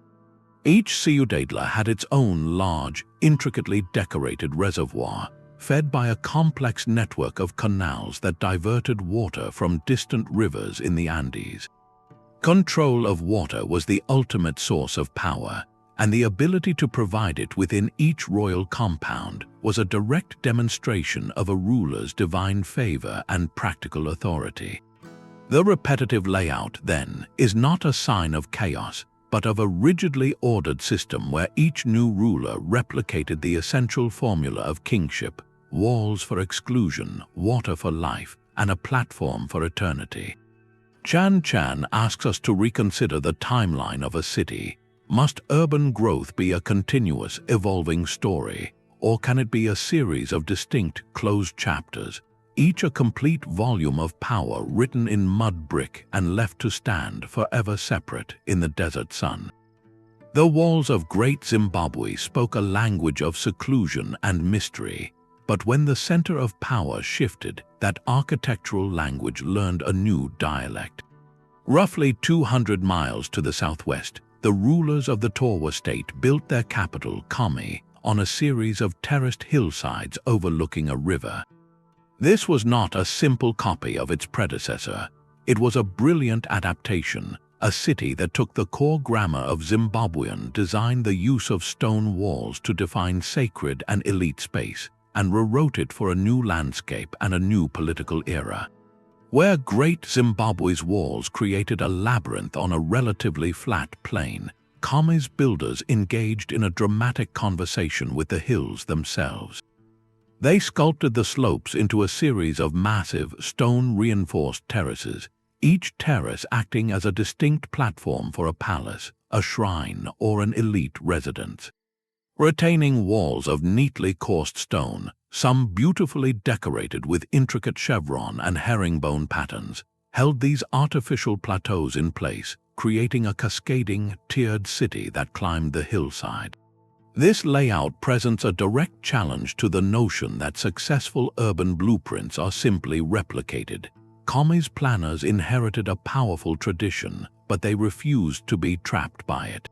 Each ciudadela had its own large, intricately decorated reservoir, fed by a complex network of canals that diverted water from distant rivers in the Andes. Control of water was the ultimate source of power, and the ability to provide it within each royal compound was a direct demonstration of a ruler's divine favor and practical authority. The repetitive layout, then, is not a sign of chaos, but of a rigidly ordered system where each new ruler replicated the essential formula of kingship: walls for exclusion, water for life, and a platform for eternity. Chan asks us to reconsider the timeline of a city. Must urban growth be a continuous, evolving story, or can it be a series of distinct, closed chapters, each a complete volume of power written in mud brick and left to stand forever separate in the desert sun? The walls of Great Zimbabwe spoke a language of seclusion and mystery, but when the center of power shifted, that architectural language learned a new dialect. Roughly 200 miles to the southwest, the rulers of the Torwa state built their capital, Khami, on a series of terraced hillsides overlooking a river. This was not a simple copy of its predecessor. It was a brilliant adaptation, a city that took the core grammar of Zimbabwean, designed the use of stone walls to define sacred and elite space, and rewrote it for a new landscape and a new political era. Where Great Zimbabwe's walls created a labyrinth on a relatively flat plain, Khami's builders engaged in a dramatic conversation with the hills themselves. They sculpted the slopes into a series of massive, stone-reinforced terraces, each terrace acting as a distinct platform for a palace, a shrine, or an elite residence. Retaining walls of neatly coursed stone, some beautifully decorated with intricate chevron and herringbone patterns, held these artificial plateaus in place, creating a cascading, tiered city that climbed the hillside. This layout presents a direct challenge to the notion that successful urban blueprints are simply replicated. Khami's planners inherited a powerful tradition, but they refused to be trapped by it.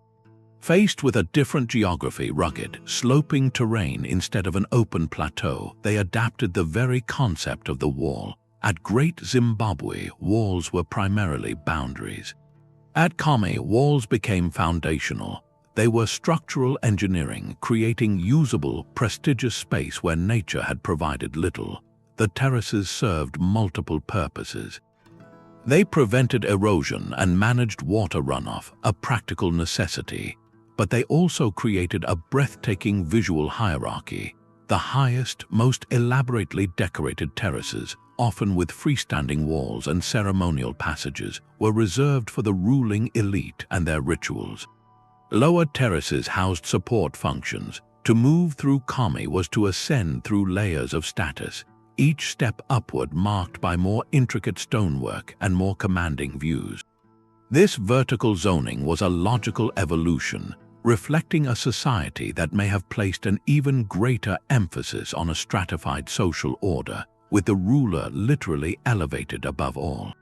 Faced with a different geography, rugged, sloping terrain instead of an open plateau, they adapted the very concept of the wall. At Great Zimbabwe, walls were primarily boundaries. At Khami, walls became foundational. They were structural engineering, creating usable, prestigious space where nature had provided little. The terraces served multiple purposes. They prevented erosion and managed water runoff, a practical necessity. But they also created a breathtaking visual hierarchy. The highest, most elaborately decorated terraces, often with freestanding walls and ceremonial passages, were reserved for the ruling elite and their rituals. Lower terraces housed support functions. To move through Khami was to ascend through layers of status, each step upward marked by more intricate stonework and more commanding views. This vertical zoning was a logical evolution, reflecting a society that may have placed an even greater emphasis on a stratified social order, with the ruler literally elevated above all.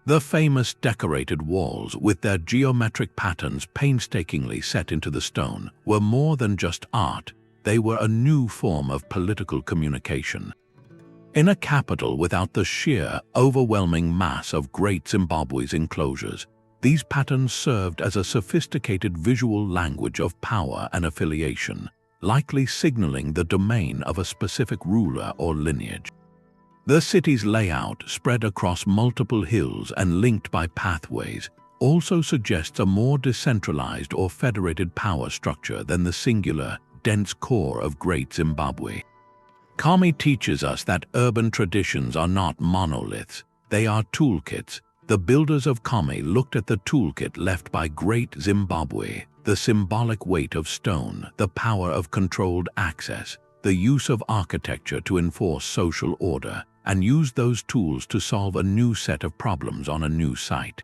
The famous decorated walls, with their geometric patterns painstakingly set into the stone, were more than just art. They were a new form of political communication. In a capital without the sheer, overwhelming mass of Great Zimbabwe's enclosures, these patterns served as a sophisticated visual language of power and affiliation, likely signaling the domain of a specific ruler or lineage. The city's layout, spread across multiple hills and linked by pathways, also suggests a more decentralized or federated power structure than the singular, dense core of Great Zimbabwe. Khami teaches us that urban traditions are not monoliths, they are toolkits. The builders of Khami looked at the toolkit left by Great Zimbabwe, the symbolic weight of stone, the power of controlled access, the use of architecture to enforce social order, and used those tools to solve a new set of problems on a new site.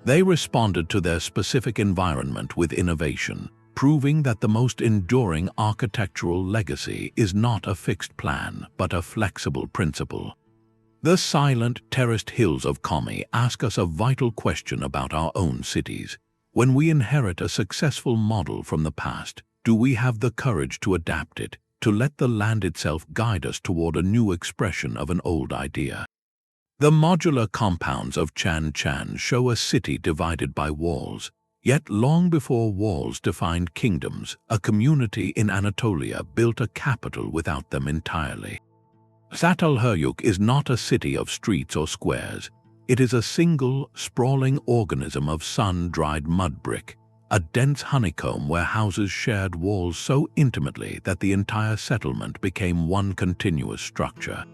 They responded to their specific environment with innovation, proving that the most enduring architectural legacy is not a fixed plan, but a flexible principle. The silent, terraced hills of Khami ask us a vital question about our own cities. When we inherit a successful model from the past, do we have the courage to adapt it, to let the land itself guide us toward a new expression of an old idea? The modular compounds of Chan Chan show a city divided by walls. Yet long before walls defined kingdoms, a community in Anatolia built a capital without them entirely. Çatalhöyük is not a city of streets or squares. It is a single, sprawling organism of sun-dried mud brick, a dense honeycomb where houses shared walls so intimately that the entire settlement became one continuous structure.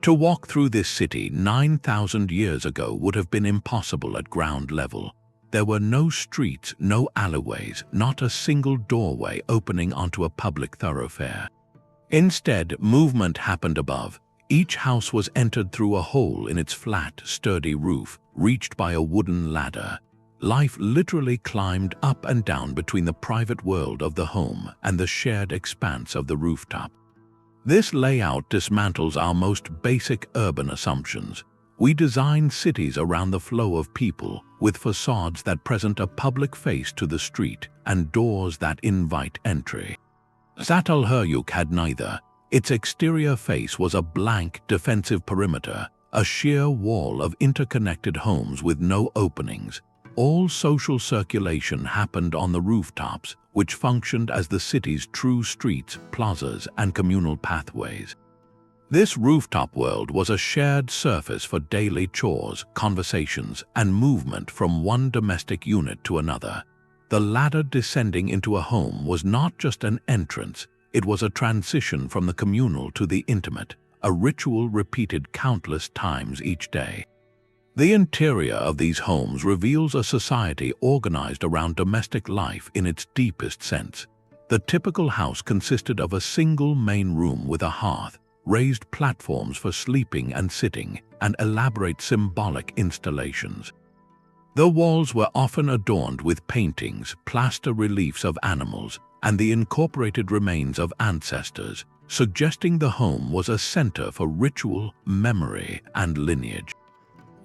To walk through this city 9,000 years ago would have been impossible at ground level. There were no streets, no alleyways, not a single doorway opening onto a public thoroughfare. Instead, movement happened above. Each house was entered through a hole in its flat, sturdy roof, reached by a wooden ladder. Life literally climbed up and down between the private world of the home and the shared expanse of the rooftop. This layout dismantles our most basic urban assumptions. We design cities around the flow of people, with facades that present a public face to the street and doors that invite entry. Çatalhöyük had neither. Its exterior face was a blank, defensive perimeter, a sheer wall of interconnected homes with no openings. All social circulation happened on the rooftops, which functioned as the city's true streets, plazas, and communal pathways. This rooftop world was a shared surface for daily chores, conversations, and movement from one domestic unit to another. The ladder descending into a home was not just an entrance, it was a transition from the communal to the intimate, a ritual repeated countless times each day. The interior of these homes reveals a society organized around domestic life in its deepest sense. The typical house consisted of a single main room with a hearth, raised platforms for sleeping and sitting, and elaborate symbolic installations. The walls were often adorned with paintings, plaster reliefs of animals, and the incorporated remains of ancestors, suggesting the home was a center for ritual, memory, and lineage.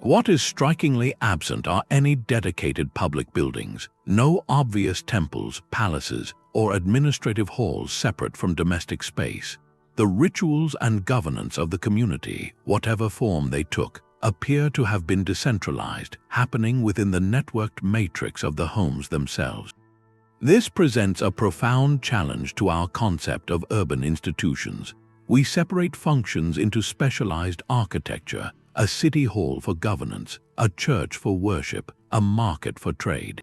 What is strikingly absent are any dedicated public buildings, no obvious temples, palaces, or administrative halls separate from domestic space. The rituals and governance of the community, whatever form they took, appear to have been decentralized, happening within the networked matrix of the homes themselves. This presents a profound challenge to our concept of urban institutions. We separate functions into specialized architecture, a city hall for governance, a church for worship, a market for trade.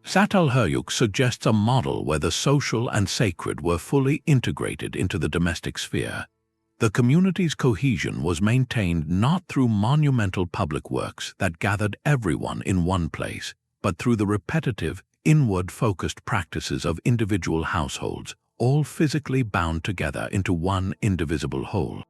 Çatalhöyük suggests a model where the social and sacred were fully integrated into the domestic sphere. The community's cohesion was maintained not through monumental public works that gathered everyone in one place, but through the repetitive, inward-focused practices of individual households, all physically bound together into one indivisible whole.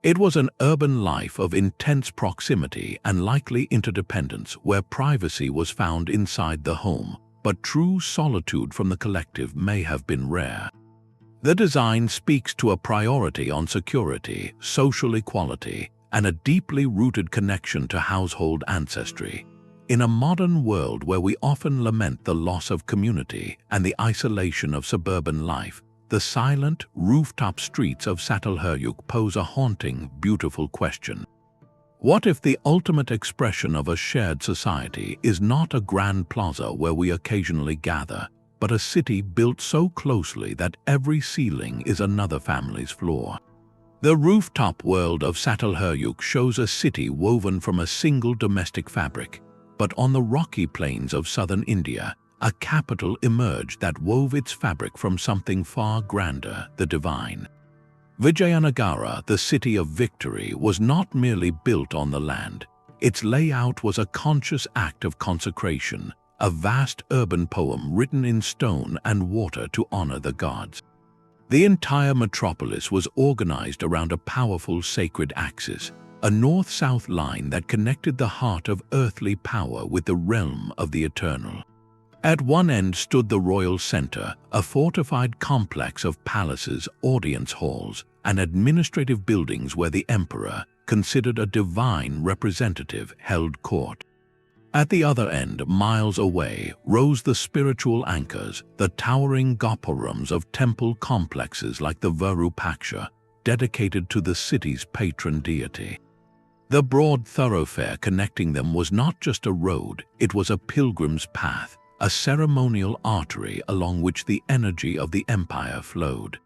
It was an urban life of intense proximity and likely interdependence where privacy was found inside the home, but true solitude from the collective may have been rare. The design speaks to a priority on security, social equality, and a deeply rooted connection to household ancestry. In a modern world where we often lament the loss of community and the isolation of suburban life, the silent, rooftop streets of Çatalhöyük pose a haunting, beautiful question. What if the ultimate expression of a shared society is not a grand plaza where we occasionally gather, but a city built so closely that every ceiling is another family's floor? The rooftop world of Çatalhöyük shows a city woven from a single domestic fabric, but on the rocky plains of southern India, a capital emerged that wove its fabric from something far grander, the divine. Vijayanagara, the city of victory, was not merely built on the land. Its layout was a conscious act of consecration, a vast urban poem written in stone and water to honor the gods. The entire metropolis was organized around a powerful sacred axis, a north-south line that connected the heart of earthly power with the realm of the eternal. At one end stood the royal center, a fortified complex of palaces, audience halls, and administrative buildings where the emperor, considered a divine representative, held court. At the other end, miles away, rose the spiritual anchors, the towering gopurams of temple complexes like the Virupaksha, dedicated to the city's patron deity. The broad thoroughfare connecting them was not just a road, it was a pilgrim's path, a ceremonial artery along which the energy of the empire flowed.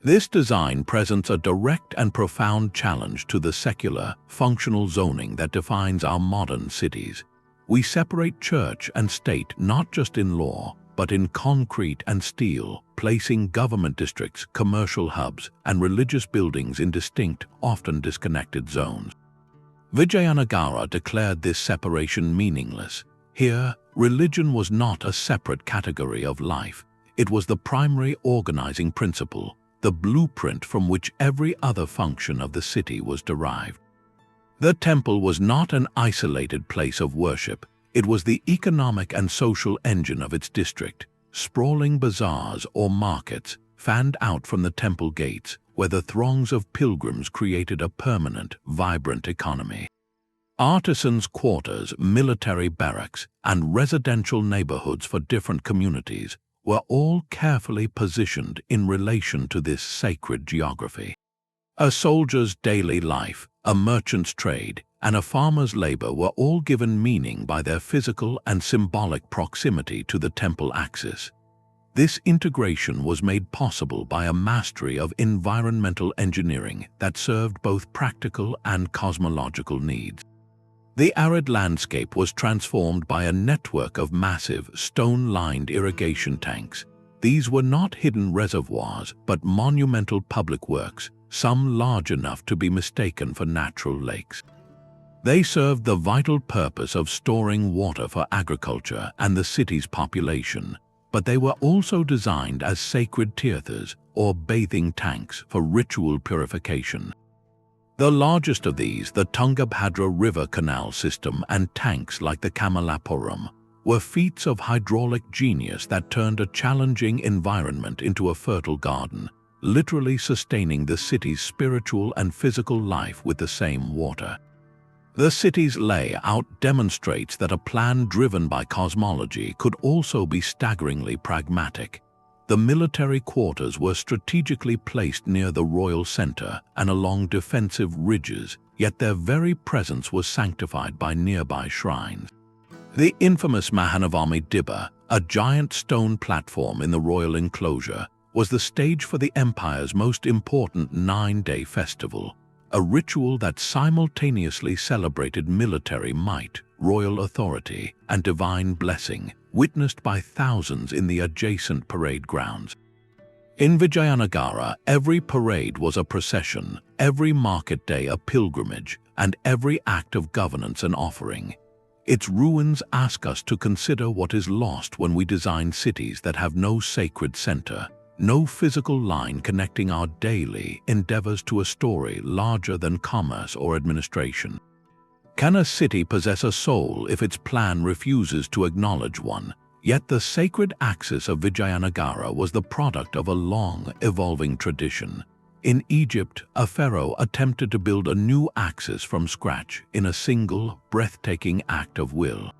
This design presents a direct and profound challenge to the secular, functional zoning that defines our modern cities. We separate church and state not just in law, but in concrete and steel, placing government districts, commercial hubs, and religious buildings in distinct, often disconnected zones. Vijayanagara declared this separation meaningless. Here, religion was not a separate category of life. It was the primary organizing principle, the blueprint from which every other function of the city was derived. The temple was not an isolated place of worship. It was the economic and social engine of its district. Sprawling bazaars or markets fanned out from the temple gates, where the throngs of pilgrims created a permanent, vibrant economy. Artisans' quarters, military barracks, and residential neighborhoods for different communities were all carefully positioned in relation to this sacred geography. A soldier's daily life, a merchant's trade, and a farmer's labor were all given meaning by their physical and symbolic proximity to the temple axis. This integration was made possible by a mastery of environmental engineering that served both practical and cosmological needs. The arid landscape was transformed by a network of massive, stone-lined irrigation tanks. These were not hidden reservoirs, but monumental public works, some large enough to be mistaken for natural lakes. They served the vital purpose of storing water for agriculture and the city's population, but they were also designed as sacred tirthas, or bathing tanks, for ritual purification. The largest of these, the Tungabhadra River Canal system and tanks like the Kamalapuram, were feats of hydraulic genius that turned a challenging environment into a fertile garden, literally sustaining the city's spiritual and physical life with the same water. The city's layout demonstrates that a plan driven by cosmology could also be staggeringly pragmatic. The military quarters were strategically placed near the royal center and along defensive ridges, yet their very presence was sanctified by nearby shrines. The infamous Mahanavami Dibba, a giant stone platform in the royal enclosure, was the stage for the empire's most important 9-day festival, a ritual that simultaneously celebrated military might, royal authority, and divine blessing, witnessed by thousands in the adjacent parade grounds. In Vijayanagara, every parade was a procession, every market day a pilgrimage, and every act of governance an offering. Its ruins ask us to consider what is lost when we design cities that have no sacred center, no physical line connecting our daily endeavors to a story larger than commerce or administration. Can a city possess a soul if its plan refuses to acknowledge one? Yet the sacred axis of Vijayanagara was the product of a long, evolving tradition. In Egypt, a pharaoh attempted to build a new axis from scratch in a single, breathtaking act of will.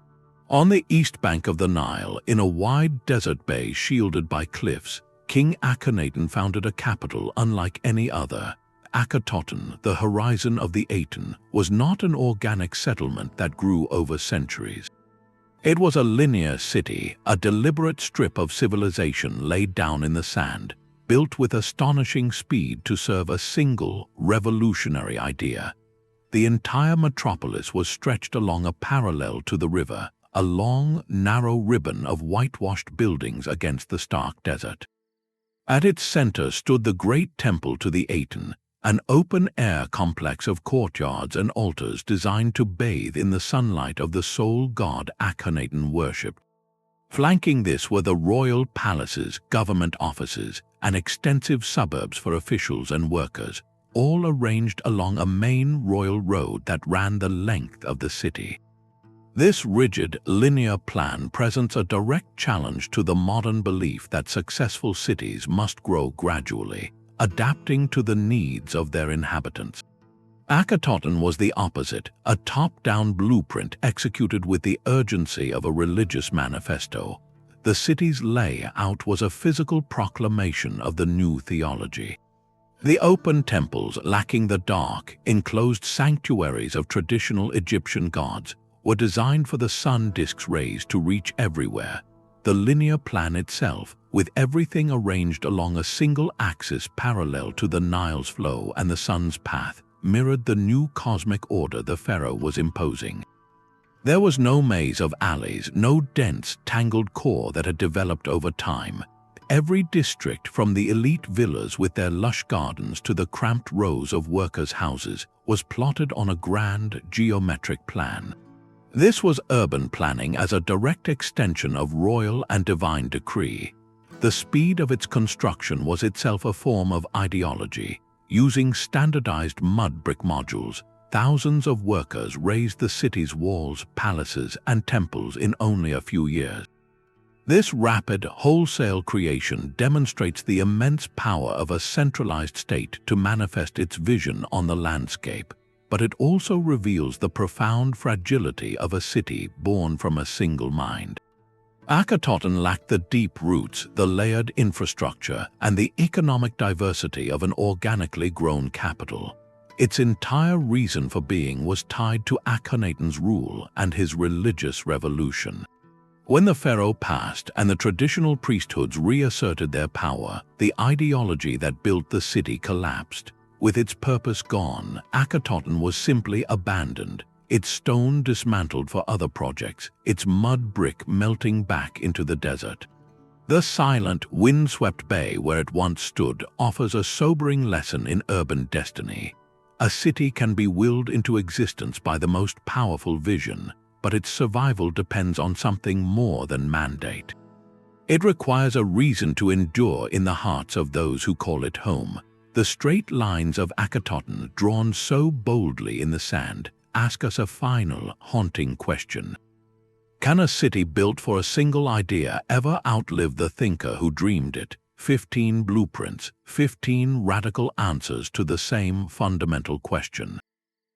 On the east bank of the Nile, in a wide desert bay shielded by cliffs, King Akhetaten founded a capital unlike any other. Akhetaten, the horizon of the Aten, was not an organic settlement that grew over centuries. It was a linear city, a deliberate strip of civilization laid down in the sand, built with astonishing speed to serve a single, revolutionary idea. The entire metropolis was stretched along a parallel to the river, a long, narrow ribbon of whitewashed buildings against the stark desert. At its center stood the great temple to the Aten, an open-air complex of courtyards and altars designed to bathe in the sunlight of the sole god Akhetaten worshipped. Flanking this were the royal palaces, government offices, and extensive suburbs for officials and workers, all arranged along a main royal road that ran the length of the city. This rigid, linear plan presents a direct challenge to the modern belief that successful cities must grow gradually, adapting to the needs of their inhabitants. Akhetaten was the opposite, a top-down blueprint executed with the urgency of a religious manifesto. The city's layout was a physical proclamation of the new theology. The open temples, lacking the dark, enclosed sanctuaries of traditional Egyptian gods, were designed for the sun disk's rays to reach everywhere. The linear plan itself, with everything arranged along a single axis parallel to the Nile's flow and the sun's path, mirrored the new cosmic order the pharaoh was imposing. There was no maze of alleys, no dense, tangled core that had developed over time. Every district, from the elite villas with their lush gardens to the cramped rows of workers' houses, was plotted on a grand, geometric plan. This was urban planning as a direct extension of royal and divine decree. The speed of its construction was itself a form of ideology. Using standardized mud brick modules, thousands of workers raised the city's walls, palaces, and temples in only a few years. This rapid, wholesale creation demonstrates the immense power of a centralized state to manifest its vision on the landscape, but it also reveals the profound fragility of a city born from a single mind. Akhetaten lacked the deep roots, the layered infrastructure, and the economic diversity of an organically grown capital. Its entire reason for being was tied to Akhenaten's rule and his religious revolution. When the pharaoh passed and the traditional priesthoods reasserted their power, the ideology that built the city collapsed. With its purpose gone, Akhetaten was simply abandoned, its stone dismantled for other projects, its mud brick melting back into the desert. The silent, wind-swept bay where it once stood offers a sobering lesson in urban destiny. A city can be willed into existence by the most powerful vision, but its survival depends on something more than mandate. It requires a reason to endure in the hearts of those who call it home. The straight lines of Akhetaten, drawn so boldly in the sand, ask us a final, haunting question. Can a city built for a single idea ever outlive the thinker who dreamed it? 15 blueprints, 15 radical answers to the same fundamental question.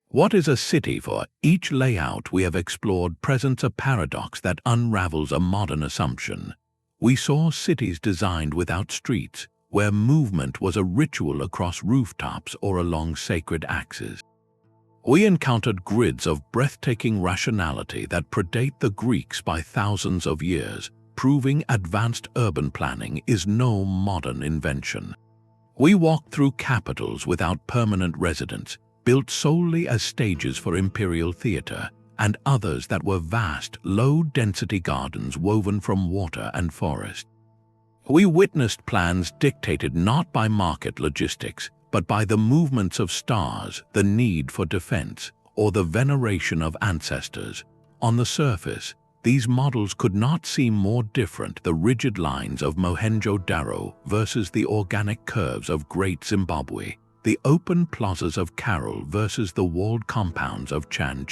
What is a city for? Each layout we have explored presents a paradox that unravels a modern assumption. We saw cities designed without streets, where movement was a ritual across rooftops or along sacred axes. We encountered grids of breathtaking rationality that predate the Greeks by thousands of years, proving advanced urban planning is no modern invention. We walked through capitals without permanent residents, built solely as stages for imperial theater, and others that were vast, low-density gardens woven from water and forest. We witnessed plans dictated not by market logistics, but by the movements of stars, the need for defense, or the veneration of ancestors. On the surface, these models could not seem more different, the rigid lines of Mohenjo-Daro versus the organic curves of Great Zimbabwe, the open plazas of Caral versus the walled compounds of Chan.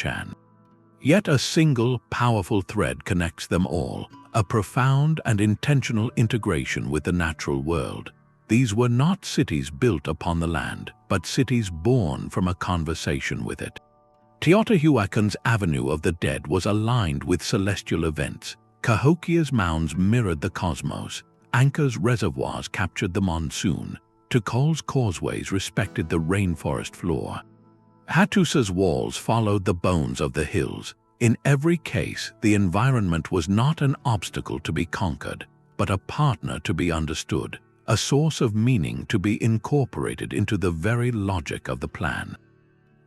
Yet a single, powerful thread connects them all, a profound and intentional integration with the natural world. These were not cities built upon the land, but cities born from a conversation with it. Teotihuacan's Avenue of the Dead was aligned with celestial events. Cahokia's mounds mirrored the cosmos, Angkor's reservoirs captured the monsoon. Tikal's causeways respected the rainforest floor. Hattusa's walls followed the bones of the hills. In every case, the environment was not an obstacle to be conquered, but a partner to be understood, a source of meaning to be incorporated into the very logic of the plan.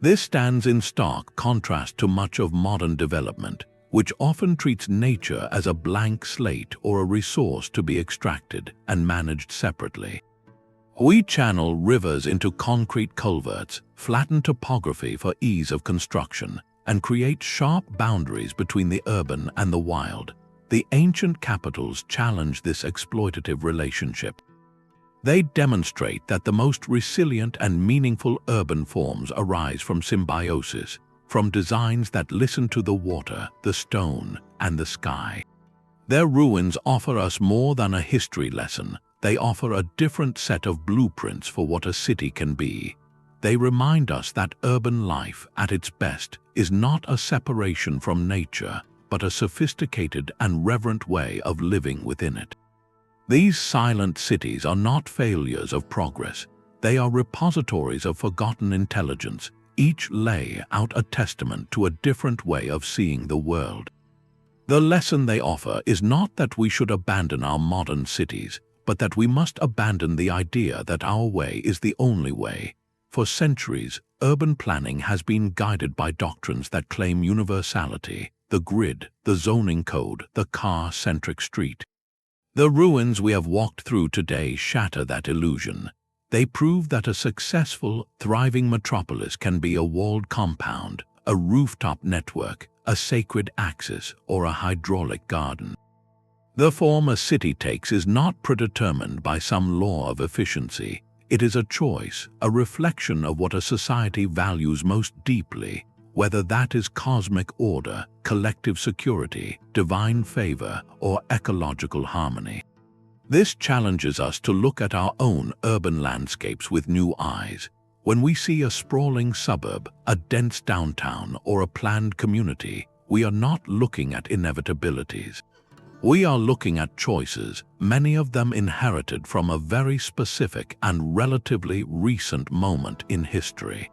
This stands in stark contrast to much of modern development, which often treats nature as a blank slate or a resource to be extracted and managed separately. We channel rivers into concrete culverts, flatten topography for ease of construction, and create sharp boundaries between the urban and the wild. The ancient capitals challenge this exploitative relationship. They demonstrate that the most resilient and meaningful urban forms arise from symbiosis, from designs that listen to the water, the stone, and the sky. Their ruins offer us more than a history lesson. They offer a different set of blueprints for what a city can be. They remind us that urban life, at its best, is not a separation from nature, but a sophisticated and reverent way of living within it. These silent cities are not failures of progress. They are repositories of forgotten intelligence. Each lay out a testament to a different way of seeing the world. The lesson they offer is not that we should abandon our modern cities, but that we must abandon the idea that our way is the only way. For centuries, urban planning has been guided by doctrines that claim universality: the grid, the zoning code, the car-centric street. The ruins we have walked through today shatter that illusion. They prove that a successful, thriving metropolis can be a walled compound, a rooftop network, a sacred axis, or a hydraulic garden. The form a city takes is not predetermined by some law of efficiency. It is a choice, a reflection of what a society values most deeply, whether that is cosmic order, collective security, divine favor, or ecological harmony. This challenges us to look at our own urban landscapes with new eyes. When we see a sprawling suburb, a dense downtown, or a planned community, we are not looking at inevitabilities. We are looking at choices, many of them inherited from a very specific and relatively recent moment in history.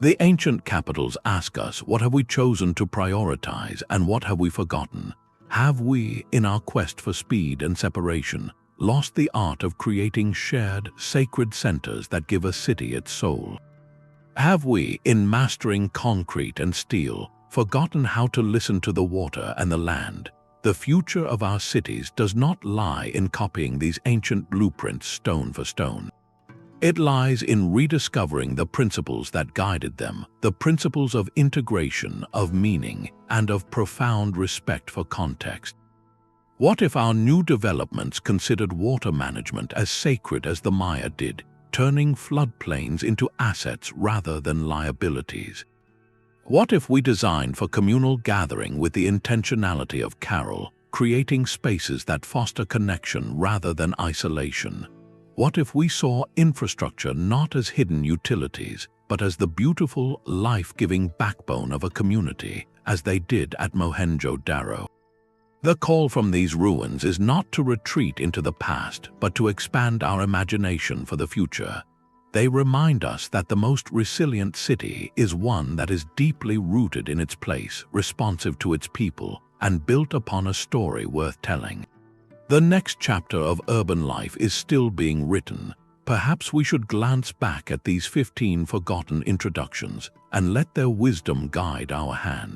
The ancient capitals ask us, what have we chosen to prioritize and what have we forgotten? Have we, in our quest for speed and separation, lost the art of creating shared, sacred centers that give a city its soul? Have we, in mastering concrete and steel, forgotten how to listen to the water and the land? The future of our cities does not lie in copying these ancient blueprints stone for stone. It lies in rediscovering the principles that guided them, the principles of integration, of meaning, and of profound respect for context. What if our new developments considered water management as sacred as the Maya did, turning floodplains into assets rather than liabilities? What if we designed for communal gathering with the intentionality of Caral, creating spaces that foster connection rather than isolation? What if we saw infrastructure not as hidden utilities, but as the beautiful, life-giving backbone of a community, as they did at Mohenjo-Daro? The call from these ruins is not to retreat into the past, but to expand our imagination for the future. They remind us that the most resilient city is one that is deeply rooted in its place, responsive to its people, and built upon a story worth telling. The next chapter of urban life is still being written. Perhaps we should glance back at these 15 forgotten introductions and let their wisdom guide our hand.